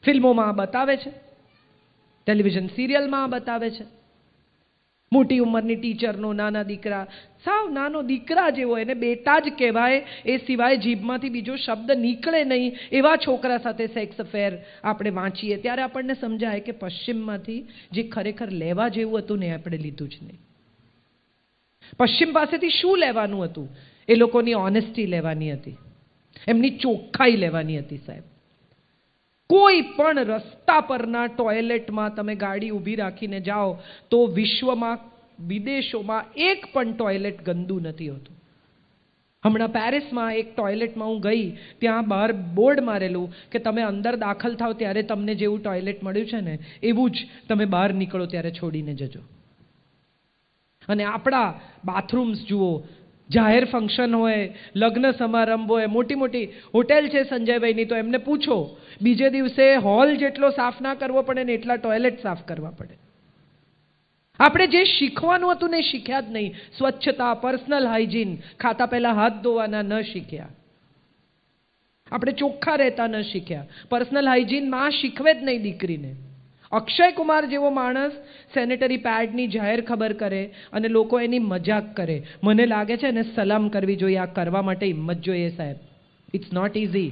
ફિલ્મોમાં આ બતાવે છે, ટેલિવિઝન સિરિયલમાં આ બતાવે છે. મોટી ઉંમરની ટીચરનો નાના દીકરા, સાવ નાનો દીકરા જેવો, એને બેટા જ કહેવાય, એ સિવાય જીભમાંથી બીજો શબ્દ નીકળે નહીં, એવા છોકરા સાથે સેક્સ અફેર આપણે વાંચીએ ત્યારે આપણને સમજાય કે પશ્ચિમમાંથી જે ખરેખર લેવા જેવું હતું ને આપણે લીધું જ નહીં. પશ્ચિમ પાસેથી શું લેવાનું હતું? એ લોકોની ઓનેસ્ટી લેવાની હતી, એમની ચોખ્ખાઈ લેવાની હતી. સાહેબ, કોઈ પણ રસ્તા પરના ટોયલેટમાં તમે ગાડી ઊભી રાખીને જાઓ તો વિશ્વમાં, વિદેશોમાં એક પણ ટોયલેટ ગંદુ નથી હોતું. હમણાં પેરિસમાં એક ટોયલેટમાં હું ગઈ, ત્યાં બહાર બોર્ડ મારેલું કે તમે અંદર દાખલ થાવ ત્યારે તમને જેવું ટોયલેટ મળ્યું છે ને એવું જ તમે બહાર નીકળો ત્યારે છોડીને જજો. અને આપણા બાથરૂમ્સ જુઓ, જાહેર ફંક્શન હોય, લગ્ન સમારંભ હોય, મોટી મોટી હોટેલ છે સંજયભાઈની, તો એમને પૂછો બીજે દિવસે હોલ જેટલો સાફ ના કરવો પડે ને એટલા ટોયલેટ સાફ કરવા પડે. આપણે જે શીખવાનું હતું ને શીખ્યા જ નહીં. સ્વચ્છતા, પર્સનલ હાઇજીન, ખાતા પહેલા હાથ ધોવાના ન શીખ્યા. આપણે ચોખ્ખા રહેતા ન શીખ્યા. પર્સનલ હાઇજીન માં શીખવે જ નહીં દીકરીને. અક્ષય કુમાર જેવો માણસ સેનેટરી પેડની જાહેર ખબર કરે અને લોકો એની મજાક કરે. મને લાગે છે એને સલામ કરવી જોઈએ. આ કરવા માટે હિંમત જોઈએ સાહેબ. It's not easy.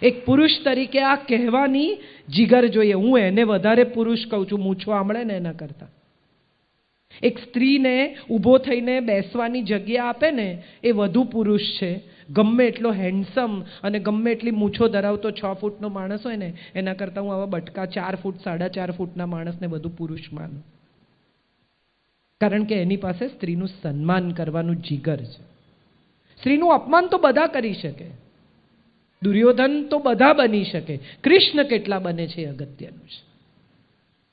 એક પુરુષ તરીકે આ કહેવાની જીગર જોઈએ. હું એને વધારે પુરુષ કહું છું, મૂછો આમળે ને એના કરતા. એક સ્ત્રીને ઊભો થઈને બેસવાની જગ્યા આપે ને એ વધુ પુરુષ છે. ગમે એટલો હેન્ડસમ અને ગમે એટલી મૂછો ધરાવતો 6 ફૂટનો માણસ હોય ને એના કરતાં હું આવા બટકા 4 ફૂટ 4.5 ફૂટના માણસને વધુ પુરુષ માનું. કારણ કે એની પાસે સ્ત્રીનું સન્માન કરવાનું જીગર છે. સ્ત્રીનું અપમાન તો બધા કરી શકે, દુર્યોધન તો બધા બની શકે, કૃષ્ણ કેટલા બને છે એ અગત્યનું છે.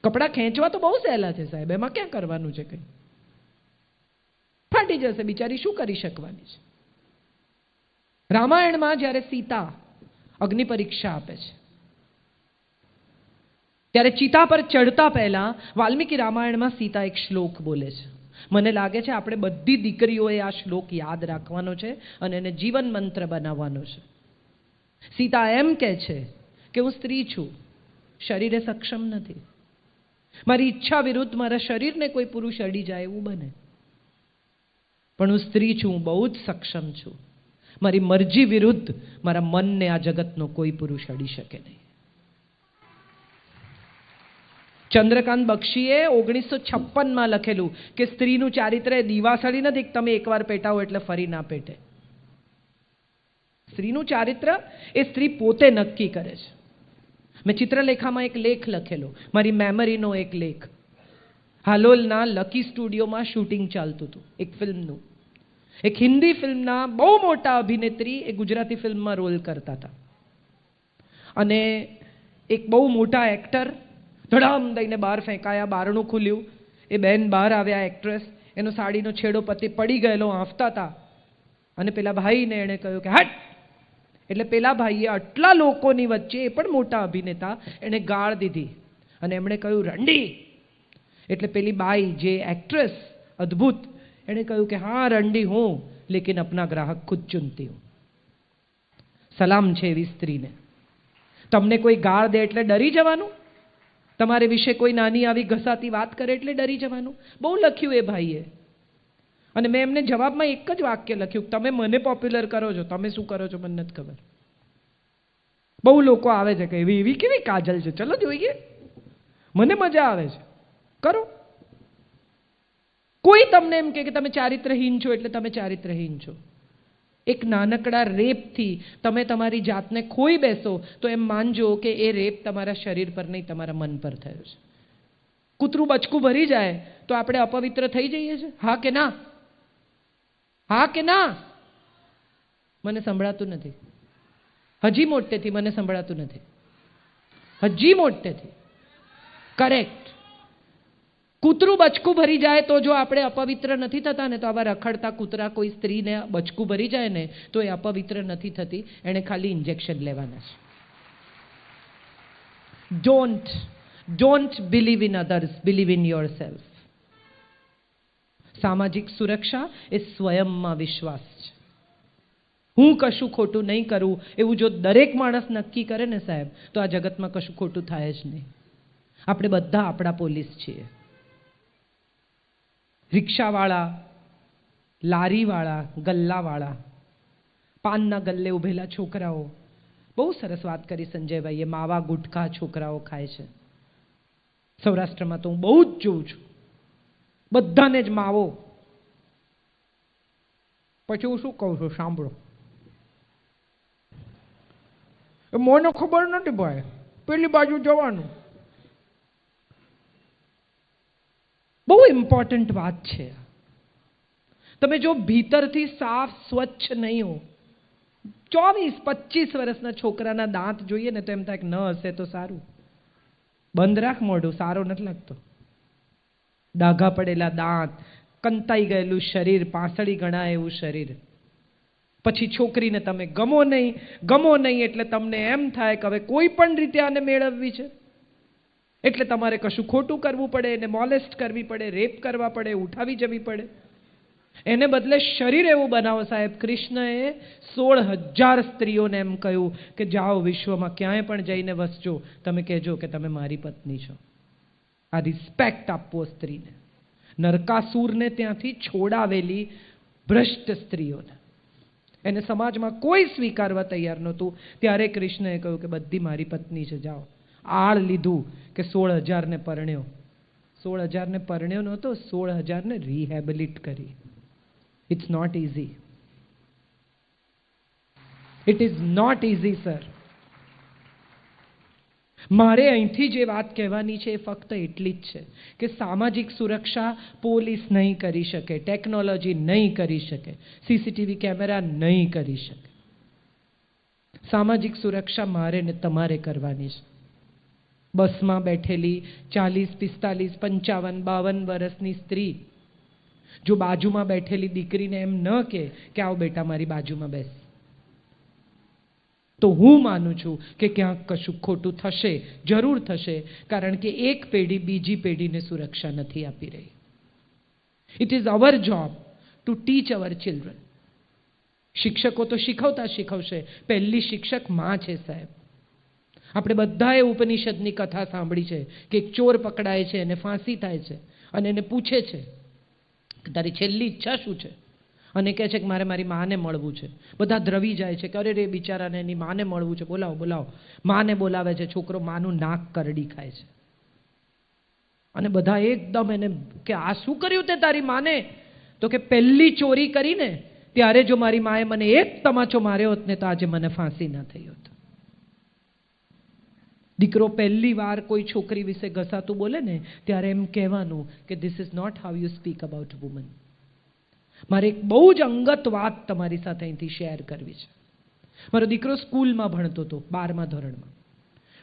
કપડાં ખેંચવા તો બહુ સહેલા છે સાહેબ, એમાં ક્યાં કરવાનું છે કંઈ? ફાટી જશે બિચારી, શું કરી શકવાની છે? રામાયણમાં જ્યારે સીતા અગ્નિ પરીક્ષા આપે છે ત્યારે ચિતા પર ચડતા પહેલા વાલ્મીકી રામાયણમાં સીતા એક શ્લોક બોલે છે. મને લાગે છે આપણે બધી દીકરીઓએ આ શ્લોક યાદ રાખવાનો છે અને એને જીવન મંત્ર બનાવવાનો છે. સીતા એમ કહે છે કે હું સ્ત્રી છું, શરીરે સક્ષમ નથી. મારી ઈચ્છા વિરુદ્ધ મારા શરીરને કોઈ પુરુષ અડી જાય એવું બને, પણ હું સ્ત્રી છું, હું બહુ જ સક્ષમ છું. મારી મરજી વિરુદ્ધ મારા મનને આ જગતનો કોઈ પુરુષ અડી શકે નહીં. ચંદ્રકાંત બક્ષીએ 1956માં લખેલું કે સ્ત્રીનું ચારિત્ર્ય દીવાસળી નથી કે તમે એકવાર પેટાવો એટલે ફરી ના પેટે. સ્ત્રીનું ચારિત્ર્ય એ સ્ત્રી પોતે નક્કી કરે છે. મેં ચિત્રલેખામાં એક લેખ લખેલો, મારી મેમરીનો એક લેખ. હાલોલના લકી સ્ટુડિયોમાં શૂટિંગ ચાલતું હતું એક ફિલ્મનું. એક હિન્દી ફિલ્મના બહુ મોટા અભિનેત્રી એ ગુજરાતી ફિલ્મમાં રોલ કરતા હતા અને એક બહુ મોટા એક્ટર ધડામ દઈને બહાર ફેંકાયા. બારણું ખુલ્યું, એ બેન બહાર આવ્યા, એક્ટ્રેસ. એનો સાડીનો છેડો પડી ગયેલો, આંફતા હતા અને પેલા ભાઈને એણે કહ્યું કે હટ. એટલે પેલા ભાઈએ આટલા લોકોની વચ્ચે, એ પણ મોટા અભિનેતા, એણે ગાળ દીધી અને એમણે કહ્યું રંડી. એટલે પેલી બાઈ જે એક્ટ્રેસ અદ્ભુત, એણે કહ્યું કે હા રંડી હું, લેકિન અપના ગ્રાહક ખુદ ચુનતી હું. સલામ છે એવી સ્ત્રીને. તમને કોઈ ગાળ દે એટલે ડરી જવાનું? તમારે વિશે કોઈ નાની આવી ઘસાતી વાત કરે એટલે ડરી જવાનું? બહુ લખ્યું એ ભાઈએ. અને મેં એમને જવાબમાં એક જ વાક્ય લખ્યું, તમે મને પોપ્યુલર કરો છો, તમે શું કરો છો મને નથી ખબર. બહુ લોકો આવે છે કે એવી કેવી કાજલ છે, ચલો જોઈએ, મને મજા આવે છે, કરો. કોઈ તમને એમ કે તમે ચારિત્રહીન છો એટલે તમે ચારિત્રહીન છો. એક નાનકડા રેપથી તમે તમારી જાતને ખોઈ બેસો તો એમ માનજો કે એ રેપ તમારા શરીર પર નહીં, તમારા મન પર થયો છે. કૂતરું બચકું ભરી જાય તો આપણે અપવિત્ર થઈ જઈએ છીએ? હા કે ના? હા કે ના? મને સંભળાતું નથી. હજી મોટેથી મને સંભળાતું નથી. હજી મોટેથી. કરેક્ટ. કૂતરું બચકું ભરી જાય તો જો આપણે અપવિત્ર નથી થતા ને, તો આવા રખડતા કૂતરા કોઈ સ્ત્રીને બચકું ભરી જાય ને તો એ અપવિત્ર નથી થતી, એણે ખાલી ઇન્જેક્શન લેવાના છે. Don't believe in others, believe in yourself. સામાજિક સુરક્ષા એ સ્વયંમાં વિશ્વાસ છે. હું કશું ખોટું નહીં કરું એવું જો દરેક માણસ નક્કી કરે ને સાહેબ, તો આ જગતમાં કશું ખોટું થાય જ નહીં. આપણે બધા આપણા પોલીસ છીએ. રિક્ષાવાળા, લારીવાળા, ગલ્લાવાળા, પાનના ગલ્લે ઉભેલા છોકરાઓ, બહુ સરસ વાત કરી સંજયભાઈએ. માવા ગુટખા છોકરાઓ ખાય છે સૌરાષ્ટ્રમાં, તો હું બહુ જ જોઉં છું. બધાને જ માવો. પછી હું શું કહું છું સાંભળો, મને ખબર નથી ભાઈ, પેલી બાજુ જવાનું. બહુ ઇમ્પોર્ટન્ટ વાત છે. તમે જો ભીતરથી સાફ સ્વચ્છ નહીં હો, 24-25 વર્ષના છોકરાના દાંત જોઈએ ને તો એમ થાય કે ન હશે તો સારું. બંધ રાખ મોઢું, સારો નથી લાગતો. ડાઘા પડેલા દાંત, કંતાઈ ગયેલું શરીર, પાંસળી ગણાય એવું શરીર. પછી છોકરીને તમે ગમો નહીં એટલે તમને એમ થાય કે હવે કોઈ પણ રીતે આને મેળવવી છે, એટલે તમારે કશું ખોટું કરવું પડે, એને મોલેસ્ટ કરવી પડે, રેપ કરવા પડે, ઉઠાવી જવી પડે. એને બદલે શરીર એવું બનાવો સાહેબ. કૃષ્ણએ 16,000 સ્ત્રીઓને એમ કહ્યું કે જાઓ વિશ્વમાં ક્યાંય પણ જઈને વસજો, તમે કહેજો કે તમે મારી પત્ની છો. આ રિસ્પેક્ટ આપવો સ્ત્રીને. નરકાસુરને ત્યાંથી છોડાવેલી ભ્રષ્ટ સ્ત્રીઓને, એને સમાજમાં કોઈ સ્વીકારવા તૈયાર નહોતું. ત્યારે કૃષ્ણએ કહ્યું કે બધી મારી પત્ની છે, જાઓ. આળ લીધું કે 16,000 ને પરણ્યો. 16,000 ને પરણ્યો નહોતો, 16,000 ને રિહેબિલિટ કરી. It's not easy. It is not easy sir. મારે અહીંથી જે વાત કહેવાની છે એ ફક્ત એટલી જ છે કે સામાજિક સુરક્ષા પોલીસ નહીં કરી શકે, ટેકનોલોજી નહીં કરી શકે, સીસીટીવી કેમેરા નહીં કરી શકે. સામાજિક સુરક્ષા મારે ને તમારે કરવાની છે. બસમાં બેઠેલી 40, 45, 55, 52 વર્ષની સ્ત્રી જો બાજુમાં બેઠેલી દીકરીને એમ ન કહે કે આવ બેટા મારી બાજુમાં બેસ, તો હું માનું છું કે ક્યાંક કશું ખોટું થશે, જરૂર થશે. કારણ કે એક પેઢી બીજી પેઢીને સુરક્ષા નથી આપી રહી. It is our job to teach our children. શિક્ષકો તો શીખવશે. પહેલી શિક્ષક માં છે સાહેબ. આપણે બધાએ ઉપનિષદની કથા સાંભળી છે કે એક ચોર પકડાય છે અને ફાંસી થાય છે અને એને પૂછે છે કે તારી છેલ્લી ઈચ્છા શું છે, અને કહે છે કે મારે મારી માને મળવું છે. બધા દ્રવી જાય છે કે અરે રે બિચારાને એની માને મળવું છે, બોલાવો. માને બોલાવે છે. છોકરો માનું નાક કરડી ખાય છે અને બધા એકદમ એને કે આ શું કર્યું તે તારી માને? તો કે પહેલી ચોરી કરીને ત્યારે જો મારી માએ મને એક તમાચો માર્યો હોત ને તો આજે મને ફાંસી ના થઈ હોત. દીકરો પહેલી વાર કોઈ છોકરી વિશે ઘસાતું બોલે ને ત્યારે એમ કહેવાનું કે this is not how you speak about woman. મારે એક બહુ જ અંગત વાત તમારી સાથે અહીંથી શેર કરવી છે. મારો દીકરો સ્કૂલમાં ભણતો હતો, 12મા ધોરણમાં,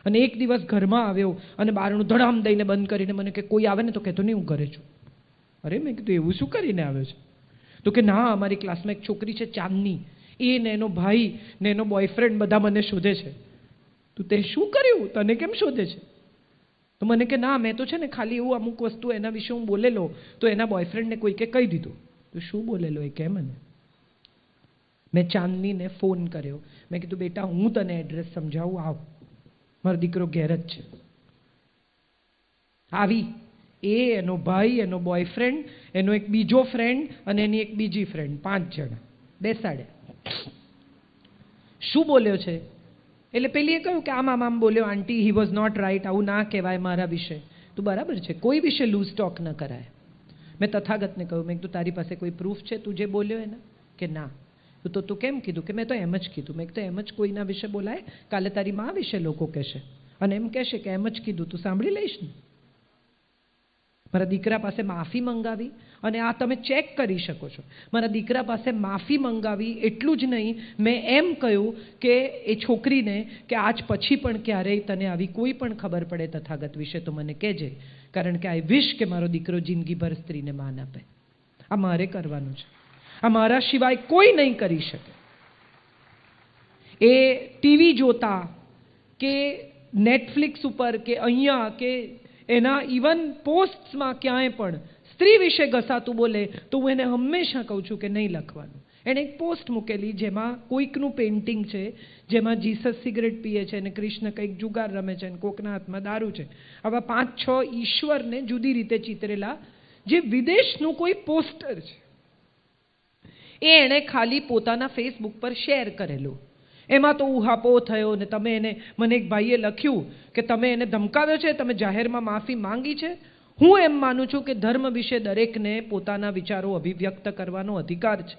અને એક દિવસ ઘરમાં આવ્યો અને બારણું ધડામ દઈને બંધ કરીને મને કે કોઈ આવે ને તો કહેતો નહીં હું ઘરે છું. અરે મેં કીધું એવું શું કરીને આવ્યો છે? તો કે ના, અમારી ક્લાસમાં એક છોકરી છે ચાંદની, એ ને એનો ભાઈ ને એનો બોયફ્રેન્ડ બધા મને શોધે છે. તું તે શું કર્યું? તને કેમ શોધે છે? તો મને કે ના, મેં તો છે ને ખાલી એવું અમુક વસ્તુ એના વિશે હું બોલેલો તો એના બોયફ્રેન્ડને કોઈકે કહી દીધું. તો શું બોલેલો એ કે મને. મેં ચાંદનીને ફોન કર્યો. મેં કીધું બેટા હું તને એડ્રેસ સમજાવું, આવ. મારો દીકરો ઘેર જ છે. આવી એ, એનો ભાઈ, એનો બોયફ્રેન્ડ, એનો એક બીજો ફ્રેન્ડ અને એની એક બીજી ફ્રેન્ડ, 5 જણા બેસાડ્યા. શું બોલ્યો છે? એટલે પેલીએ કહ્યું કે આમ બોલ્યો આંટી, હી વોઝ નોટ રાઇટ, આવું ના કહેવાય મારા વિશે. તું બરાબર છે, કોઈ વિશે લૂઝ ટોક ન કરાય. મેં તથાગતને કહ્યું, મેં કીધું તારી પાસે કોઈ પ્રૂફ છે તું જે બોલ્યો એના? કે ના. તો તું કેમ કીધું? કે મેં તો એમ જ કીધું. મેં તો એમ જ કોઈના વિશે બોલાય? કાલે તારી માં વિશે લોકો કહેશે અને એમ કહેશે કે એમ જ કીધું, તું સાંભળી લઈશ ને. મારા દીકરા પાસે માફી મંગાવી, અને આ તમે ચેક કરી શકો છો. મારા દીકરા પાસે માફી મંગાવી, એટલું જ નહીં, મેં એમ કહ્યું કે એ છોકરીને કે આજ પછી પણ ક્યારેય તને આવી કોઈ પણ ખબર પડે તથાગત વિશે તો મને કહેજે, કારણ કે આઈ વિશ કે મારો દીકરો જિંદગીભર સ્ત્રીને માન આપે. આ મારે કરવાનું છે. આ મારા સિવાય કોઈ નહીં કરી શકે. એ ટીવી જોતા કે નેટફ્લિક્સ ઉપર કે અહીંયા કે એના ઇવન પોસ્ટ્સમાં ક્યાંય પણ સ્ત્રી વિશે ઘસાતું બોલે તો હું એને હંમેશા કહું છું કે નહીં લખવાનું. એણે એક પોસ્ટ મૂકેલી જેમાં કોઈકનું પેઇન્ટિંગ છે, જેમાં જીસસ સિગરેટ પીએ છે અને કૃષ્ણ કંઈક જુગાર રમે છે અને કોકના હાથમાં દારૂ છે. આવા 5-6 ઈશ્વરને જુદી રીતે ચિતરેલા જે વિદેશનું કોઈ પોસ્ટર છે, એ એણે ખાલી પોતાના ફેસબુક પર શેર કરેલું. એમાં તો ઉહાપો થયો ને તમે એને, મને એક ભાઈએ લખ્યું કે તમે એને ધમકાવ્યો છે, તમે જાહેરમાં માફી માંગી છે. હું એમ માનું છું કે ધર્મ વિશે દરેકને પોતાના વિચારો અભિવ્યક્ત કરવાનો અધિકાર છે,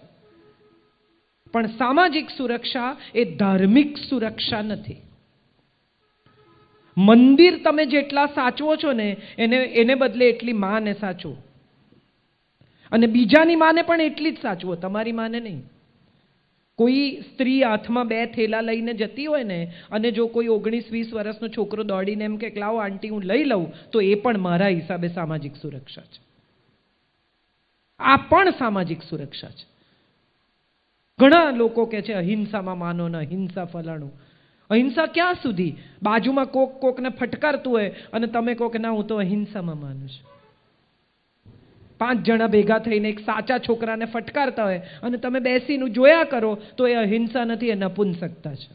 પણ સામાજિક સુરક્ષા એ ધાર્મિક સુરક્ષા નથી. મંદિર તમે જેટલા સાચવો છો ને એને બદલે એટલી માને સાચવો, અને બીજાની માને પણ એટલી જ સાચવો, તમારી માને નહીં. કોઈ સ્ત્રી હાથમાં 2 થેલા લઈને જતી હોય ને, અને જો કોઈ 19-20 વર્ષનો છોકરો દોડીને એમ કે લાવો આંટી હું લઈ લઉં, તો એ પણ મારા હિસાબે સામાજિક સુરક્ષા છે. આ પણ સામાજિક સુરક્ષા છે. ઘણા લોકો કહે છે અહિંસામાં માનો ને અહિંસા ફલાણું. અહિંસા ક્યાં સુધી? બાજુમાં કોકને ફટકારતું હોય અને તમે કહો કે ના હું તો અહિંસામાં માનું છું. 5 જણા ભેગા થઈને એક સાચા છોકરાને ફટકારતા હોય અને તમે બેસીને જોયા કરો તો એ અહિંસા નથી, એ નપુંસકતા છે.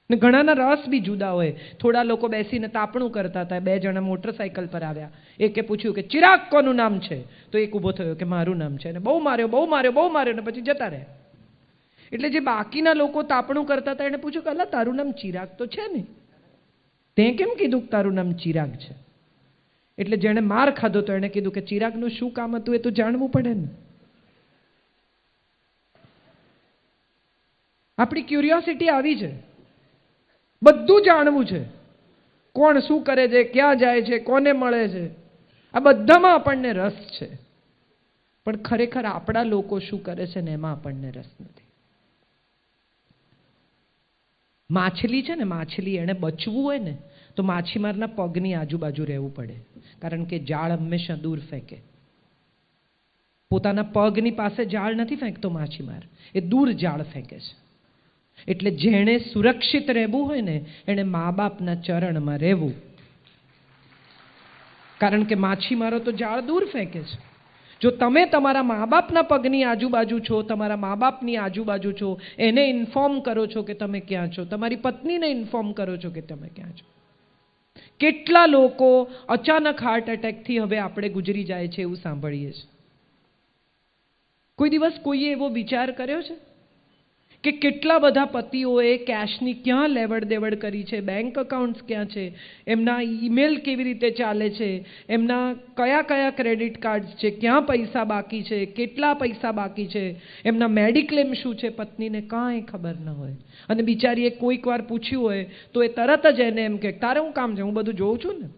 ને ઘણાના રસ બી જુદા હોય. થોડા લોકો બેસીને તાપણું કરતા હતા. 2 જણા મોટરસાઇકલ પર આવ્યા. એકે પૂછ્યું કે ચિરાગ કોનું નામ છે? તો એક ઊભો થયો કે મારું નામ છે. અને બહુ માર્યો ને પછી જતા રહ્યા. એટલે જે બાકીના લોકો તાપણું કરતા હતા એને પૂછ્યું કે અલા તારું નામ ચિરાગ તો છે ને, તે કેમ કીધું કે તારું નામ ચિરાગ છે? એટલે જેણે માર ખાધો તો એણે કીધું કે ચિરાગનું શું કામ હતું એ તો જાણવું પડે ને. આપણી ક્યુરિયોસિટી આવી છે, બધું જાણવું છે. કોણ શું કરે છે, ક્યાં જાય છે, કોને મળે છે, આ બધામાં આપણને રસ છે. પણ ખરેખર આપણા લોકો શું કરે છે ને એમાં આપણને રસ નથી. માછલી છે ને, માછલી એને બચવું હોય ને તો માછીમારના પગની આજુબાજુ રહેવું પડે, કારણ કે જાળ હંમેશા દૂર ફેંકે. પોતાના પગની પાસે જાળ નથી ફેંકતો માછીમાર, એ દૂર જાળ ફેંકે છે. એટલે જેણે સુરક્ષિત રહેવું હોય ને એણે મા બાપના ચરણમાં રહેવું, કારણ કે માછીમારો તો જાળ દૂર ફેંકે છે. જો તમે તમારા મા બાપના પગની આજુબાજુ છો, તમારા મા બાપની આજુબાજુ છો, એને ઇન્ફોર્મ કરો છો કે તમે ક્યાં છો, તમારી પત્નીને ઇન્ફોર્મ કરો છો કે તમે ક્યાં છો. કેટલા લોકો અચાનક હાર્ટ એટેકથી હવે આપણે ગુજરી જાય છે એવું સાંભળીએ છીએ. કોઈ દિવસ કોઈએ એવો વિચાર કર્યો છે કે કેટલા બધા પતિઓએ કેશની ક્યાં લેવડ દેવડ કરી છે, બેંક અકાઉન્ટ્સ ક્યાં છે, એમના ઈમેલ કેવી રીતે ચાલે છે, એમના કયા કયા ક્રેડિટ કાર્ડ્સ છે, ક્યાં પૈસા બાકી છે, કેટલા પૈસા બાકી છે, એમના મેડિક્લેમ શું છે, પત્નીને કાંઈ ખબર ન હોય. અને બિચારીએ કોઈક વાર પૂછ્યું હોય તો એ તરત જ એને એમ કે તારે હું કામ છે, હું બધું જોઉં છું ને.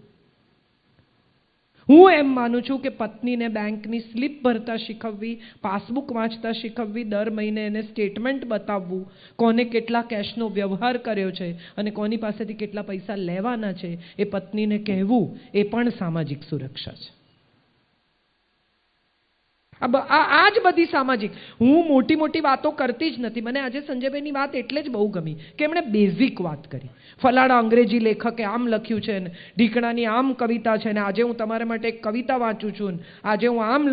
હું એમ માનું છું કે પત્નીને બેંકની સ્લીપ ભરતા શીખવવી, પાસબુક વાંચતા શીખવવી, દર મહિને એને સ્ટેટમેન્ટ બતાવવું, કોને કેટલા કેશનો વ્યવહાર કર્યો છે અને કોની પાસેથી કેટલા પૈસા લેવાના છે એ પત્નીને કહેવું, એ પણ સામાજિક સુરક્ષા છે. આ જ બધી સામાજિક. હું મોટી મોટી વાતો કરતી જ નથી. મને આજે સંજયભાઈની વાત એટલે જ બહુ ગમી કે એમણે બેઝિક વાત કરી. ફલાણા અંગ્રેજી લેખકે આમ લખ્યું છે ને ઢીકણાની આમ કવિતા છે ને આજે હું તમારા માટે એક કવિતા વાંચું છું ને આજે હું આમ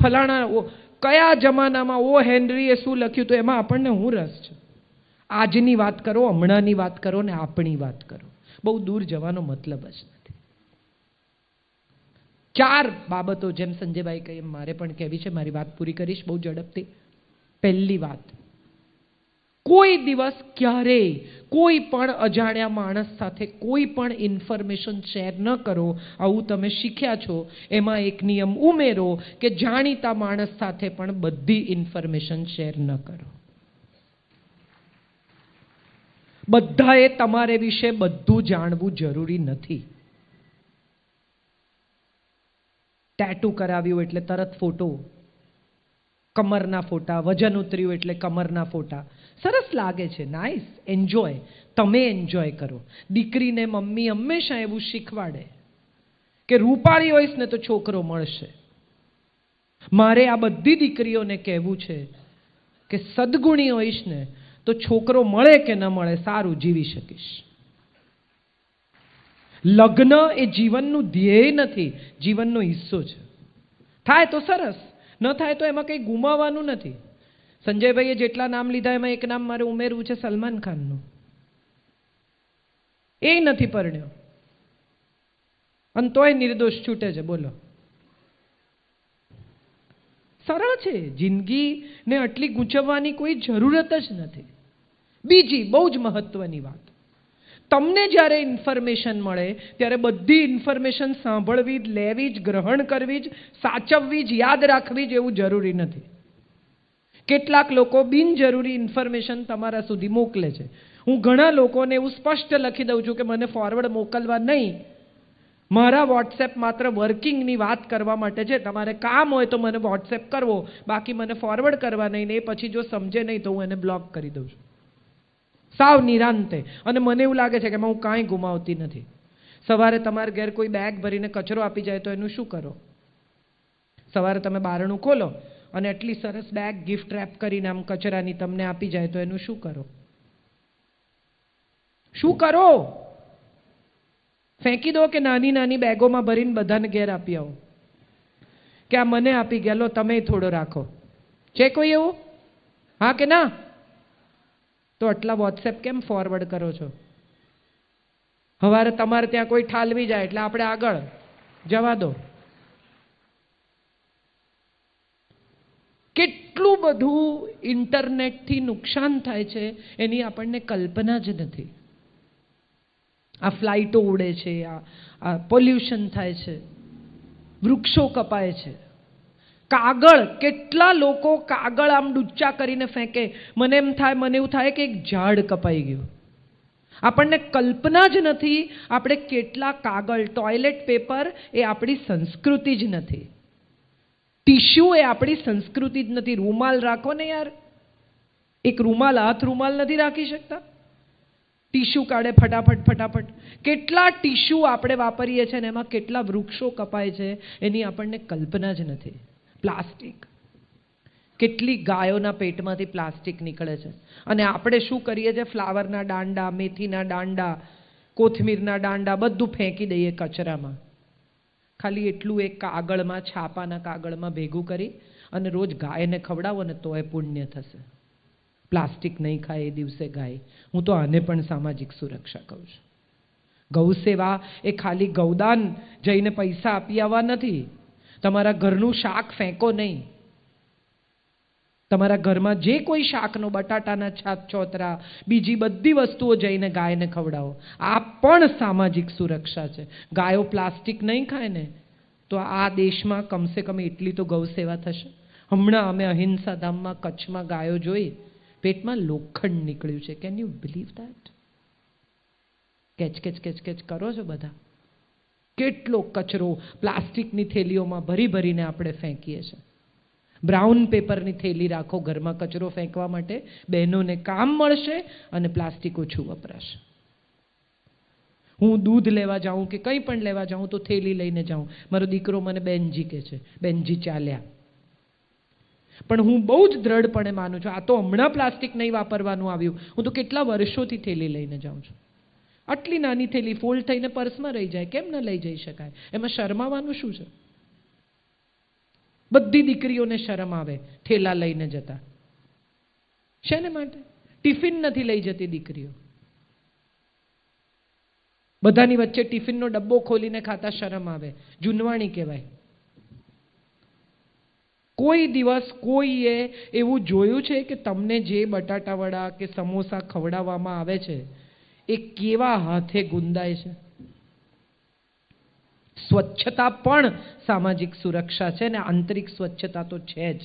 ફલાણા કયા જમાનામાં ઓ હેનરીએ શું લખ્યું, તો એમાં આપણને હું રસ છે. આજની વાત કરો, હમણાંની વાત કરો ને આપણી વાત કરો. બહુ દૂર જવાનો મતલબ જ નથી. 4 બાબતો જેમ સંજયભાઈ કહે મારે પણ કહેવી છે. મારી વાત પૂરી કરીશ બહુ ઝડપથી. પહેલી વાત, કોઈ દિવસ ક્યારેય કોઈ પણ અજાણ્યા માણસ સાથે કોઈ પણ ઇન્ફોર્મેશન શેર ન કરો. આવું તમે શીખ્યા છો. એમાં એક નિયમ ઉમેરો કે જાણીતા માણસ સાથે પણ બધી ઇન્ફોર્મેશન શેર ન કરો. બધાએ તમારે વિશે બધું જાણવું જરૂરી નથી. ટેટુ કરાવ્યું એટલે તરત ફોટો, કમરના ફોટા, વજન ઉતર્યું એટલે કમરના ફોટા. સરસ લાગે છે, નાઇસ, એન્જોય. તમે એન્જોય કરો. દીકરીને મમ્મી હંમેશા એવું શીખવાડે કે રૂપાળી હોઈશ ને તો છોકરો મળશે. મારે આ બધી દીકરીઓને કહેવું છે કે સદગુણી હોઈશ ને તો છોકરો મળે કે ન મળે સારું જીવી શકીશ. લગ્ન એ જીવનનું ધ્યેય નથી, જીવનનો હિસ્સો છે. થાય તો સરસ, ન થાય તો એમાં કંઈ ગુમાવવાનું નથી. સંજયભાઈએ જેટલા નામ લીધા એમાં એક નામ મારે ઉમેરવું છે સલમાન ખાનનું. એ નથી પરણ્યો અને તોય નિર્દોષ છૂટે છે. બોલો, સરળ છે. જિંદગીને આટલી ગૂંચવવાની કોઈ જરૂરત જ નથી. બીજી બહુ જ મહત્વની વાત, તમને જ્યારે ઇન્ફોર્મેશન મળે ત્યારે બધી ઇન્ફોર્મેશન સાંભળવી જ, લેવી જ, ગ્રહણ કરવી જ, સાચવવી જ, યાદ રાખવી જ એવું જરૂરી નથી. કેટલાક લોકો બિનજરૂરી ઇન્ફોર્મેશન તમારા સુધી મોકલે છે. હું ઘણા લોકોને એવું સ્પષ્ટ લખી દઉં છું કે મને ફોરવર્ડ મોકલવા નહીં. મારા વોટ્સએપ માત્ર વર્કિંગની વાત કરવા માટે છે. તમારે કામ હોય તો મને વોટ્સએપ કરવો, બાકી મને ફોરવર્ડ કરવા નહીં. ને એ પછી જો સમજે નહીં તો હું એને બ્લોક કરી દઉં છું, સાવ નિરાંતે. અને મને એવું લાગે છે કે હું કાંઈ ગુમાવતી નથી. સવારે તમારા ઘેર કોઈ બેગ ભરીને કચરો આપી જાય તો એનું શું કરો? સવારે તમે બારણું ખોલો અને એટલી સરસ બેગ ગિફ્ટ રેપ કરીને આમ કચરાની તમને આપી જાય તો એનું શું કરો? શું કરો? ફેંકી દો કે નાની નાની બેગોમાં ભરીને બધાને ઘેર આપી આવો કે આ મને આપી ગયા, લો તમે થોડો રાખો? છે કોઈ એવું? હા કે ના? તો આટલા વોટ્સએપ કેમ ફોરવર્ડ કરો છો? હવારે તમારે ત્યાં કોઈ ઠાલવી જાય એટલે આપણે આગળ જવા દો. કેટલું બધું ઇન્ટરનેટથી નુકસાન થાય છે એની આપણને કલ્પના જ નથી. આ ફ્લાઇટો ઉડે છે, આ પોલ્યુશન થાય છે, વૃક્ષો કપાય છે, કાગળ, કેટલા લોકો કાગળ આમ ડૂચા કરીને ફેંકે. મને એવું થાય કે એક ઝાડ કપાઈ ગયું. આપણને કલ્પના જ નથી આપણે કેટલા કાગળ, ટોયલેટ પેપર એ આપણી સંસ્કૃતિ જ નથી. ટીશ્યુ એ આપણી સંસ્કૃતિ જ નથી. રૂમાલ રાખો ને યાર, એક રૂમાલ, હાથ રૂમાલ નથી રાખી શકતા? ટીશ્યુ કાઢે ફટાફટ ફટાફટ. કેટલા ટીશ્યુ આપણે વાપરીએ છીએ ને એમાં કેટલા વૃક્ષો કપાય છે એની આપણને કલ્પના જ નથી. પ્લાસ્ટિક, કેટલી ગાયોના પેટમાંથી પ્લાસ્ટિક નીકળે છે અને આપણે શું કરીએ છીએ? ફ્લાવરના દાંડા, મેથીના દાંડા, કોથમીરના દાંડા બધું ફેંકી દઈએ કચરામાં. ખાલી એટલું એક કાગળમાં, છાપાના કાગળમાં ભેગું કરી અને રોજ ગાયને ખવડાવો ને તો એ પુણ્ય થશે. પ્લાસ્ટિક નહીં ખાય એ દિવસે ગાય. હું તો આને પણ સામાજિક સુરક્ષા કહું છું. ગૌ સેવા એ ખાલી ગૌદાન જઈને પૈસા આપી આવવા નથી. તમારા ઘરનું શાક ફેંકો નહીં. તમારા ઘરમાં જે કોઈ શાકનો, બટાટાના છોતરા, બીજી બધી વસ્તુઓ જઈને ગાયને ખવડાવો. આ પણ સામાજિક સુરક્ષા છે. ગાયો પ્લાસ્ટિક નહીં ખાય ને તો આ દેશમાં કમસે કમ એટલી તો ગૌ સેવા થશે. હમણાં અમે અહિંસા ધામમાં કચ્છમાં ગાયો જોઈ, પેટમાં લોખંડ નીકળ્યું છે. Can you believe that? Catch catch catch catch કરો છો બધા. કેટલો કચરો પ્લાસ્ટિકની થેલીઓમાં ભરી ભરીને આપણે ફેંકીએ છીએ. બ્રાઉન પેપરની થેલી રાખો ઘરમાં કચરો ફેંકવા માટે, બહેનોને કામ મળશે અને પ્લાસ્ટિક ઓછું વપરાશે. હું દૂધ લેવા જાઉં કે કંઈ પણ લેવા જાઉં તો થેલી લઈને જાઉં. મારો દીકરો મને બેનજી કહે છે, બેનજી ચાલ્યા. પણ હું બહુ જ દ્રઢપણે માનું છું આ તો હમણાં પ્લાસ્ટિક નહીં વાપરવાનું આવ્યું. હું તો કેટલા વર્ષોથી થેલી લઈને જાઉં છું. આટલી નાની થેલી ફોલ્ડ થઈને પર્સમાં રહી જાય, કેમ ન લઈ જઈ શકાય? એમાં શરમાવાનું શું છે? બધી દીકરીઓને શરમ આવે થેલા લઈને જતા. શેને માટે? ટિફિન નથી લઈ જતી દીકરીઓ. બધાની વચ્ચે ટિફિનનો ડબ્બો ખોલીને ખાતા શરમ આવે, જૂનવાણી કહેવાય. કોઈ દિવસ કોઈએ એવું જોયું છે કે તમને જે બટાટા વડા કે સમોસા ખવડાવવામાં આવે છે એ કેવા હાથે ગુંદાય છે? સ્વચ્છતા પણ સામાજિક સુરક્ષા છે ને આંતરિક સ્વચ્છતા તો છે જ.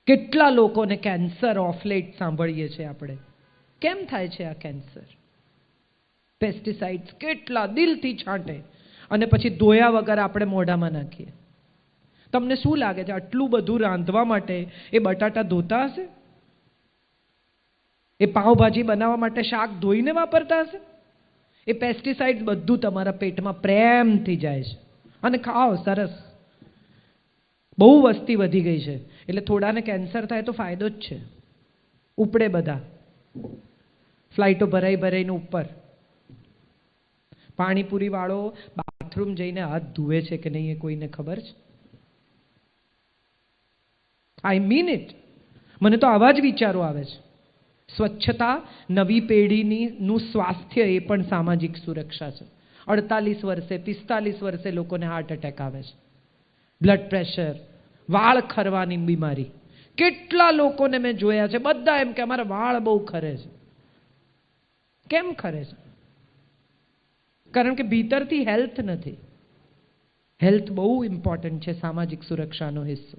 કેટલા લોકોને કેન્સર ઓફ લેટ સાંભળીએ છીએ આપણે. કેમ થાય છે આ કેન્સર? પેસ્ટિસાઇડ્સ કેટલા દિલથી છાંટે અને પછી ધોયા વગર આપણે મોઢામાં નાખીએ. તમને શું લાગે છે આટલું બધું રાંધવા માટે એ બટાટા ધોતા હશે? એ પાવભાજી બનાવવા માટે શાક ધોઈને વાપરતા હશે? એ પેસ્ટિસાઇડ્સ બધું તમારા પેટમાં પ્રેમથી જાય છે અને ખાઓ સરસ. બહુ વસ્તી વધી ગઈ છે એટલે થોડાને કેન્સર થાય તો ફાયદો જ છે. ઉપડે બધા, ફ્લાઇટો ભરાઈ ભરાઈને ઉપર. પાણીપુરી વાળો બાથરૂમ જઈને હાથ ધુએ છે કે નહીં એ કોઈને ખબર છે? I mean it. મને તો આવા જ વિચારો આવે છે. સ્વચ્છતા, નવી પેઢીનું સ્વાસ્થ્ય એ પણ સામાજિક સુરક્ષા છે. 48 વર્ષે 45 વર્ષે લોકોને હાર્ટ એટેક આવે છે, બ્લડ પ્રેશર, વાળ ખરવાની બીમારી. કેટલા લોકોને મેં જોયા છે, બધા એમ કે અમારા વાળ બહુ ખરે છે. કેમ ખરે છે? કારણ કે ભીતરથી હેલ્થ નથી. હેલ્થ બહુ ઇમ્પોર્ટન્ટ છે, સામાજિક સુરક્ષાનો હિસ્સો.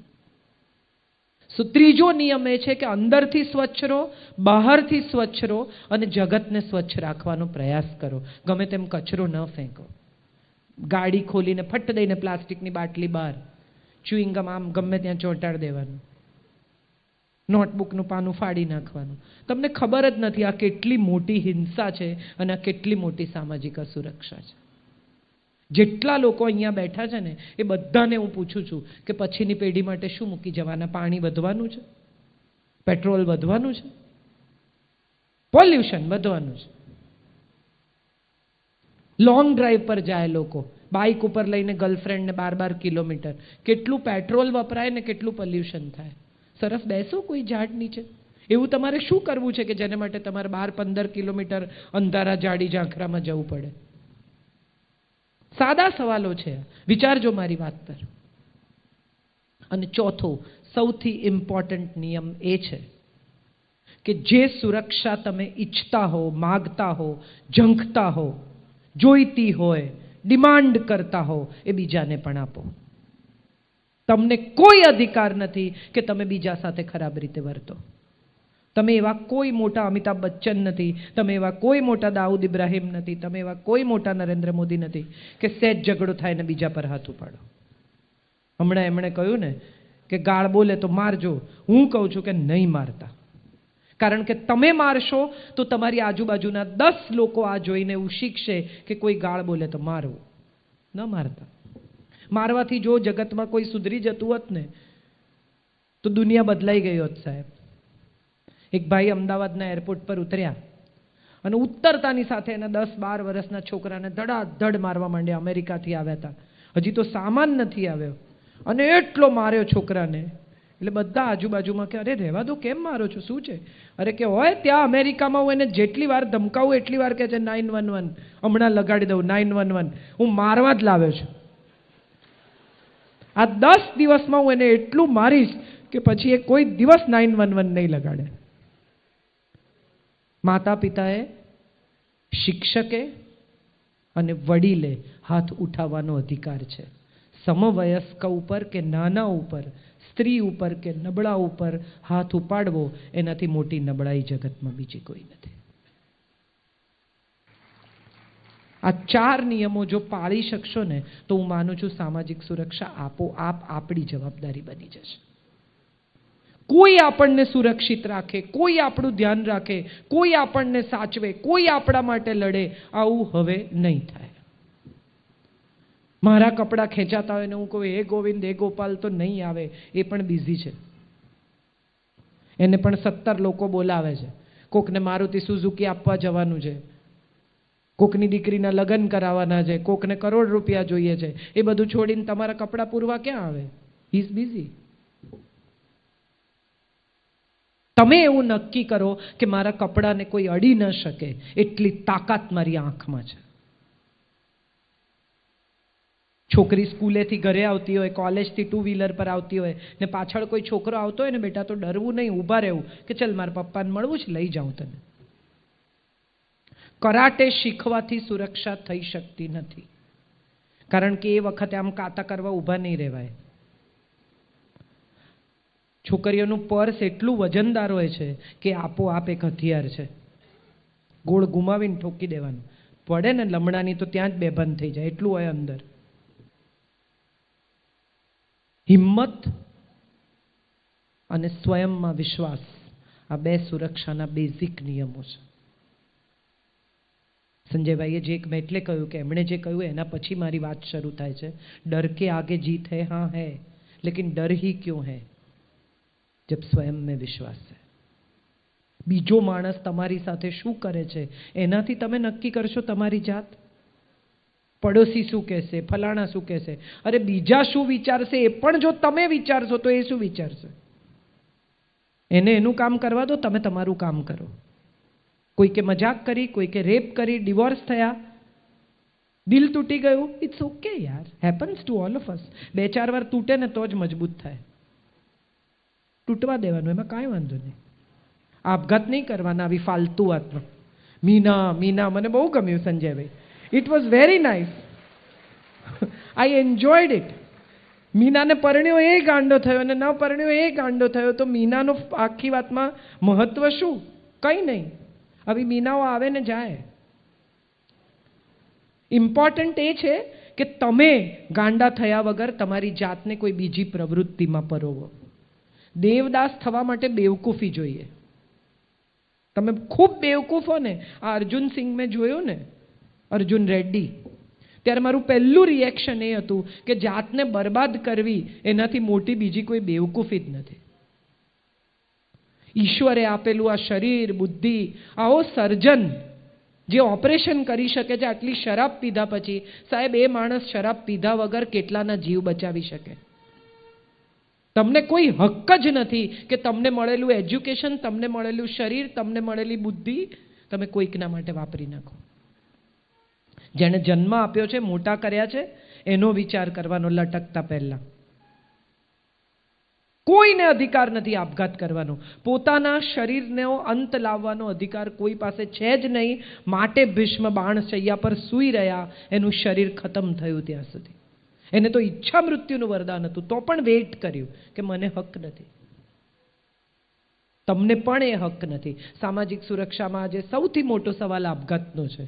સો ત્રીજો નિયમ એ છે કે અંદરથી સ્વચ્છ રહો, બહારથી સ્વચ્છ રહો અને જગતને સ્વચ્છ રાખવાનો પ્રયાસ કરો. ગમે તેમ કચરો ન ફેંકો. ગાડી ખોલીને ફટ દઈને પ્લાસ્ટિકની બાટલી બહાર, ચ્યુઇંગમ આમ ગમે ત્યાં ચોંટાડી દેવાનું, નોટબુકનું પાનું ફાડી નાખવાનું. તમને ખબર જ નથી આ કેટલી મોટી હિંસા છે અને આ કેટલી મોટી સામાજિક અસુરક્ષા છે. જેટલા લોકો અહીંયા બેઠા છે ને એ બધાને હું પૂછું છું કે પછીની પેઢી માટે શું મૂકી જવાના? પાણી વધવાનું છે, પેટ્રોલ વધવાનું છે, પોલ્યુશન વધવાનું છે. લોંગ ડ્રાઈવ પર જાય લોકો, બાઇક ઉપર લઈને ગર્લફ્રેન્ડને 12 કિલોમીટર, કેટલું પેટ્રોલ વપરાય ને કેટલું પોલ્યુશન થાય. સરસ બેસો કોઈ ઝાડ નીચે. એવું તમારે શું કરવું છે કે જેને માટે તમારે 12-15 કિલોમીટર અંધારા જાડી ઝાંખરામાં જવું પડે? સાદા સવાલો છે, વિચારજો મારી વાત પર. અને ચોથો સૌથી ઇમ્પોર્ટન્ટ નિયમ એ છે કે જે સુરક્ષા તમે ઈચ્છતા હો, માગતા હો, ઝંખતા હો, જોઈતી હોય, ડિમાન્ડ કરતા હો, એ બીજાને પણ આપો. તમને કોઈ અધિકાર નથી કે તમે બીજા સાથે ખરાબ રીતે વર્તો. તમે એવા કોઈ મોટા અમિતાભ બચ્ચન નથી, તમે એવા કોઈ મોટા દાઉદ ઇબ્રાહિમ નથી, તમે એવા કોઈ મોટા નરેન્દ્ર મોદી નથી કે સહેજ ઝઘડો થાય ને બીજા પર હાથ ઉપાડો. હમણાં એમણે કહ્યું ને કે ગાળ બોલે તો મારજો. હું કહું છું કે નહીં મારતા. કારણ કે તમે મારશો તો તમારી આજુબાજુના 10 લોકો આ જોઈને એવું શીખશે કે કોઈ ગાળ બોલે તો મારવું, ન મારતા. મારવાથી જો જગતમાં કોઈ સુધરી જતું હોત ને તો દુનિયા બદલાઈ ગઈ હોત સાહેબ. એક ભાઈ અમદાવાદના એરપોર્ટ પર ઉતર્યા અને ઉતરતાની સાથે એના 10-12 વર્ષના છોકરાને ધડાધડ મારવા માંડ્યા. અમેરિકાથી આવ્યા હતા, હજી તો સામાન નથી આવ્યો અને એટલો માર્યો છોકરાને. એટલે બધા આજુબાજુમાં કે અરે રહેવા દો, કેમ મારો છો, શું છે? અરે કે હોય ત્યાં અમેરિકામાં હું એને જેટલી વાર ધમકાવું એટલી વાર કહે છે 911, હમણાં લગાડી દઉં 911. હું મારવા જ લાવ્યો છું. આ 10 દિવસમાં હું એને એટલું મારીશ કે પછી એ કોઈ દિવસ 911 નહીં લગાડે. માતા પિતાએ, શિક્ષકે અને વડીલે હાથ ઉઠાવવાનો અધિકાર છે. સમવયસ્ક ઉપર કે નાના ઉપર, સ્ત્રી ઉપર કે નબળા ઉપર હાથ ઉપાડવો એનાથી મોટી નબળાઈ જગતમાં બીજી કોઈ નથી. આ 4 નિયમો જો પાળી શકશો ને તો હું માનું છું સામાજિક સુરક્ષા આપોઆપ આપણી જવાબદારી બની જશે. કોઈ આપણને સુરક્ષિત રાખે, કોઈ આપણું ધ્યાન રાખે, કોઈ આપણને સાચવે, કોઈ આપણા માટે લડે, આવું હવે નહીં થાય. મારા કપડાં ખેંચાતા હોય ને હું કહું હે ગોવિંદ હે ગોપાલ તો નહીં આવે, એ પણ બિઝી છે. એને પણ 17 લોકો બોલાવે છે. કોકને મારુતિ સુઝુકી આપવા જવાનું છે, કોકની દીકરીના લગ્ન કરાવવાના છે, કોકને કરોડ રૂપિયા જોઈએ છે. એ બધું છોડીને તમારા કપડાં પૂરવા ક્યાં આવે? He is busy. તમે એવું નક્કી કરો કે મારા કપડાને કોઈ અડી ન શકે એટલી તાકાત મારી આંખમાં છે. છોકરી સ્કૂલેથી ઘરે આવતી હોય, કોલેજથી 2 વ્હીલર પર આવતી હોય ને પાછળ કોઈ છોકરો આવતો હોય ને બેટા તો ડરવું નહીં, ઊભા રહેવું કે ચલ મારા પપ્પાને મળવું છે, લઈ જાઉં તને. કરાટે શીખવાથી સુરક્ષા થઈ શકતી નથી, કારણ કે એ વખતે આમ કાતા કરવા ઊભા નહીં રહેવાય. છોકરીઓનું પર્સ એટલું વજનદાર હોય છે કે આપોઆપ એક હથિયાર છે. ગોળ ગુમાવીને ઠોકી દેવાનું પડે ને લમણાની તો ત્યાં જ બેભાન થઈ જાય, એટલું હોય અંદર. હિંમત અને સ્વયંમાં વિશ્વાસ, આ 2 સુરક્ષાના બેઝિક નિયમો છે. સંજયભાઈએ જે મેં એટલે કહ્યું કે એમણે જે કહ્યું એના પછી મારી વાત શરૂ થાય છે. ડર કે આગે જીત है, हाँ है, लेकिन डर ही क्यों है जब स्वयं में विश्वास है. બીજો માણસ તમારી સાથે શું કરે છે એનાથી તમે નક્કી કરશો તમારી જાત. પડોશી શું કહેશે, ફલાણા શું કહેશે, અરે બીજા શું વિચારશે એ પણ જો તમે વિચારશો તો એ શું વિચારશે? એને એનું કામ કરવા દો, તમે તમારું કામ કરો. કોઈકે મજાક કરી, કોઈકે રેપ કરી, ડિવોર્સ થયા, દિલ તૂટી ગયું, ઇટ્સ ઓકે યાર, happens to all of us. 2-4 વાર તૂટે ને તો જ મજબૂત થાય. તૂટવા દેવાનું, એમાં કાંઈ વાંધો નહીં. આપઘાત નહીં કરવાના આવી ફાલતુ વાતમાં. મીના મને બહુ ગમ્યું Sanjaybhai. It was very nice. I enjoyed it. મીનાને પરણ્યો એ ગાંડો થયો અને ન પરણ્યો એ ગાંડો થયો, તો મીનાનો આખી વાતમાં મહત્વ શું? કંઈ નહીં. આવી મીનાઓ આવે ને જાય. ઇમ્પોર્ટન્ટ એ છે કે તમે ગાંડા થયા વગર તમારી જાતને કોઈ બીજી પ્રવૃત્તિમાં પરોવો. દેવદાસ થવા માટે બેવકૂફી જોઈએ. તમે ખૂબ બેવકૂફ હો ને, આ અર્જુન સિંહ મેં જોયો ને, અર્જુન રેડ્ડી, ત્યારે મારું પહેલું રિએક્શન એ હતું કે જાતને બરબાદ કરવી એનાથી મોટી બીજી કોઈ બેવકૂફી જ નથી. ઈશ્વરે આપેલું આ શરીર, બુદ્ધિ, આવો સર્જન જે ઓપરેશન કરી શકે છે, આટલી શરાબ પીધા પછી, સાહેબ એ માણસ શરાબ પીધા વગર કેટલાના જીવ બચાવી શકે? તમને કોઈ હક જ નથી કે તમને મળેલું એજ્યુકેશન, તમને મળેલું શરીર, તમને મળેલી બુદ્ધિ તમે કોઈકના માટે વાપરી નાખો. જેણે જન્મ આપ્યો છે, મોટા કર્યા છે, એનો વિચાર કરવાનો લટકતા પહેલા. કોઈને અધિકાર નથી આપઘાત કરવાનો. પોતાના શરીરનો અંત લાવવાનો અધિકાર કોઈ પાસે છે જ નહીં. માટે ભીષ્મ બાણશૈયા પર સૂઈ રહ્યા, એનું શરીર ખતમ થયું ત્યાં સુધી. એને તો ઈચ્છા મૃત્યુનું વરદાન હતું, તો પણ વેઇટ કર્યું કે મને હક નથી. તમને પણ એ હક નથી. સામાજિક સુરક્ષામાં આજે સૌથી મોટો સવાલ આપઘાતનો છે.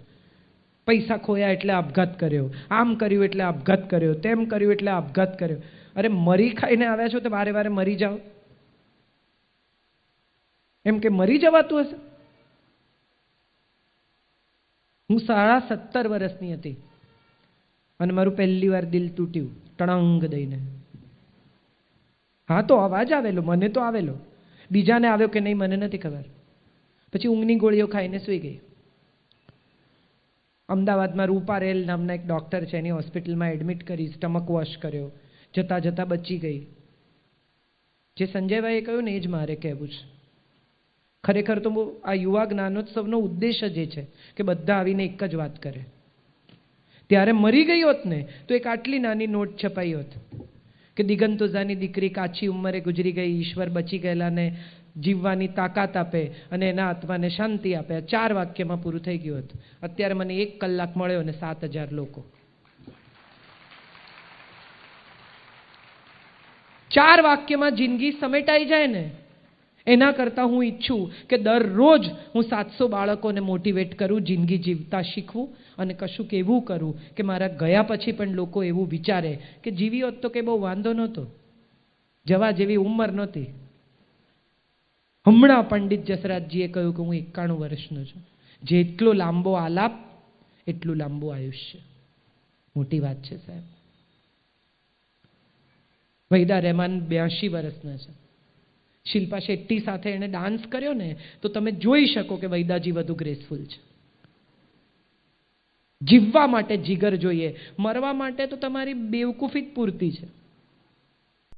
પૈસા ખોયા એટલે આપઘાત કર્યો, આમ કર્યું એટલે આપઘાત કર્યો, તેમ કર્યું એટલે આપઘાત કર્યો. અરે મરી ખાઈને આવ્યા છો તો વારે વારે મરી જાઓ એમ કે મરી જવાતું હશે? હું 17.5 વર્ષની હતી અને મારું પહેલી વાર દિલ તૂટ્યું, ટણંગ દઈને. હા, તો અવાજ આવેલો, મને તો આવેલો, બીજાને આવ્યો કે નહીં મને નથી ખબર. પછી ઊંઘની ગોળીઓ ખાઈને સૂઈ ગઈ. અમદાવાદમાં રૂપારેલ નામના એક ડૉક્ટર છે, એની હોસ્પિટલમાં એડમિટ કરી, સ્ટમક વોશ કર્યો, જતાં જતાં બચી ગઈ. જે સંજયભાઈએ કહ્યું ને એ જ મારે કહેવું છે. ખરેખર તો આ યુવા જ્ઞાનોત્સવનો ઉદ્દેશ જ એ છે કે બધા આવીને એક જ વાત કરે. ત્યારે મરી ગઈ હોત ને તો એક આટલી નાની નોટ છપાઈ હોત કે દિગંત ઓઝાની દીકરી કાચી ઉંમરે ગુજરી ગઈ, ઈશ્વર બચી ગયેલાને જીવવાની તાકાત આપે અને એના આત્માને શાંતિ આપે. 4 વાક્યમાં પૂરું થઈ ગયું હતું. અત્યારે મને 1 કલાક મળ્યો અને 7,000 લોકો. 4 વાક્યમાં જિંદગી સમેટાઈ જાય ને, એના કરતાં હું ઈચ્છું કે દરરોજ હું 700 બાળકોને મોટિવેટ કરું, જિંદગી જીવતા શીખવું અને કશુંક એવું કરું કે મારા ગયા પછી પણ લોકો એવું વિચારે કે જીવી હોત તો કે બહુ વાંધો નહોતો, જવા જેવી ઉંમર નહોતી. હમણાં પંડિત જસરાજજીએ કહ્યું કે હું 91 વર્ષનો છું. જેટલો લાંબો આલાપ એટલું લાંબુ આયુષ્ય. મોટી વાત છે સાહેબ. વહીદા રહેમાન 82 વર્ષના છે. શિલ્પા શેટ્ટી સાથે એણે ડાન્સ કર્યો ને તો તમે જોઈ શકો કે વહીદાજી વધુ ગ્રેસફુલ છે. જીવવા માટે જીગર જોઈએ, મરવા માટે તો તમારી બેવકૂફી જ પૂરતી છે.